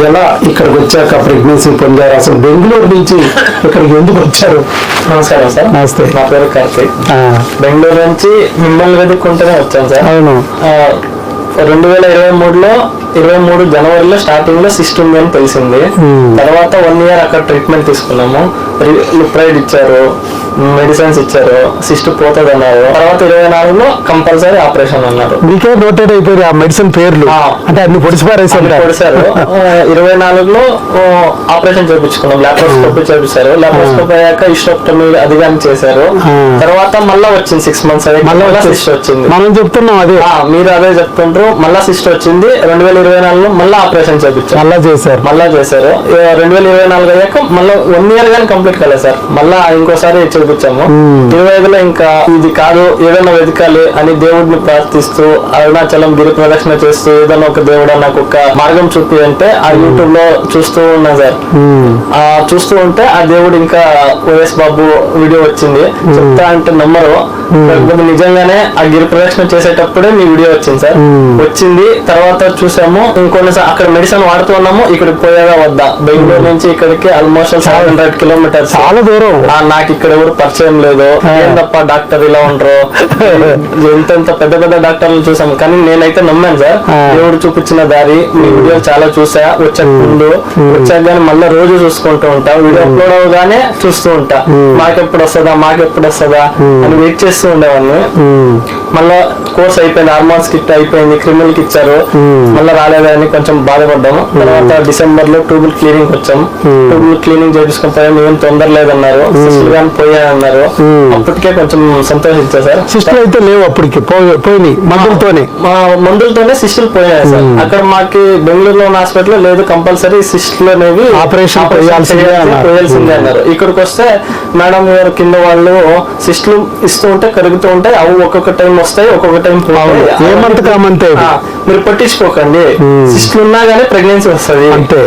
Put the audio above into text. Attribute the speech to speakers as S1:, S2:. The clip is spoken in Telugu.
S1: ఎలా ఇక్కడికి వచ్చాక ప్రెగ్నెన్సీ పొందారు, అసలు బెంగళూరు నుంచి ఇక్కడికి ఎందుకు వచ్చారు?
S2: నమస్కారం సార్.
S1: నమస్తే.
S2: నా పేరు కార్తీక్. బెంగళూరు నుంచి మిమ్మల్ని వెతుక్కుంటూనే వచ్చాను సార్.
S1: అవును.
S2: 2023 జనవరిలో స్టార్టింగ్ లో సిస్ట్ ఉంది అని తెలిసింది. తర్వాత 1 year అక్కడ ట్రీట్మెంట్ తీసుకున్నాము. లిప్రైడ్ ఇచ్చారు, మెడిసిన్స్ ఇచ్చారు, సిస్ట్ పోతుంది అన్నారు. తర్వాత 24లో కంపల్సరీ ఆపరేషన్ అన్నారు.
S1: మీకే నోటెడ్ అయిపోయి ఆ మెడిసిన్ పేర్లు అంటే అన్ని పొడిచారు.
S2: 24లో ఆపరేషన్ చేయించుకున్నాం, లాప్రోస్కోపీ చేయించారు. లాప్రోస్కోపీ అయ్యాక ఇస్టోక్టమీ అది కానీ చేశారు. తర్వాత మళ్ళా వచ్చింది 6 months మళ్ళీ సిస్ట్ వచ్చింది.
S1: మనం చెప్తున్నాం అదే,
S2: మీరు అదే చెప్తుంటారు. మళ్ళా సిస్ట్ వచ్చింది. 2024లో మళ్ళీ ఆపరేషన్ చేయించారు, మళ్ళా చేశారు. 2024 అయ్యాక మళ్ళీ 1 year కానీ కంప్లీట్ కాలేదు సార్. మళ్ళా ఇంకోసారి చూపించాము. 25లో ఇంకా ఇది కాదు, ఏదైనా వెతకాలి అని దేవుడిని ప్రార్థిస్తూ అరుణాచలం గిరి ప్రదక్షిణ చేస్తూ ఏదైనా ఒక దేవుడు నాకు ఒక మార్గం చూపి అంటే ఆ యూట్యూబ్ లో చూస్తూ ఉన్నా సార్. చూస్తూ ఉంటే ఆ దేవుడు ఇంకా వైఎస్ బాబు వీడియో వచ్చింది. చెప్తా అంటే నమ్మరు, నిజంగానే ఆ గిరి ప్రదక్షిణ చేసేటప్పుడే మీ వీడియో వచ్చింది సార్. వచ్చింది తర్వాత చూసాము. ఇంకొన్నిసారి అక్కడ మెడిసిన్ వాడుతూ ఉన్నాము. ఇక్కడికి పోయేదా వద్దా, బెంగళూరు నుంచి ఇక్కడికి ఆల్మోస్ట్ 700 kilometers, చాలా దూరం. నాకు ఇక్కడ ఎవరు పరిచయం లేదు, ఏం తప్ప డాక్టర్ ఇలా ఉండరు. ఎంతెంత పెద్ద పెద్ద డాక్టర్లు చూసాము, కానీ నేనైతే నమ్మాను సార్. దేవుడు చూపించిన దారి మీ వీడియో చాలా చూసా. వచ్చాక ముందు వచ్చాక కానీ మళ్ళీ రోజు చూసుకుంటూ ఉంటా. వీడియో అప్లోడ్ అవగానే చూస్తూ ఉంటా. మాకెప్పుడు వస్తుందా అని వెయిట్ చేస్తూ ఉండేవాడిని. మళ్ళా కోర్స్ అయిపోయింది, హార్మోన్స్ కిట్ అయిపోయింది, క్రిమినల్ కి ఇచ్చారు. మళ్ళీ రాలేదని కొంచెం బాధపడ్డాము. తర్వాత డిసెంబర్ లో ట్యూబుల్ క్లీనింగ్ వచ్చాము. ట్యూబుల్ క్లీనింగ్ చేపించుకుని పోయాము. ఏం తొందర లేదన్నారు, సిస్టర్ గాని పోయాయన్నారు. అప్పటికే కొంచెం సంతోషించారు సార్.
S1: సిస్టర్ అయితే లేవు అప్పటికి, పోయినాయి
S2: మందులతోనే సిస్టర్లు పోయాయి సార్. అక్కడ మాకి బెంగళూరులో ఉన్న హాస్పిటల్ లేదు, కంపల్సరీ సిస్టర్లు అనేవి
S1: ఆపరేషన్
S2: పోయాల్సిందే అన్నారు. ఇక్కడికి వస్తే మేడం గారు కింద వాళ్ళు సిస్టర్లు ఇస్తూ ఉంటే కరుగుతూ ఉంటాయి. అవి ఒక్కొక్క టైం వస్తాయి, ఒక్కొక్క టైం
S1: ఏమంటే
S2: మీరు పట్టించుకోకండి. సిస్టర్లు ఉన్నా గానీ ప్రెగ్నెన్సీ వస్తుంది అంతే.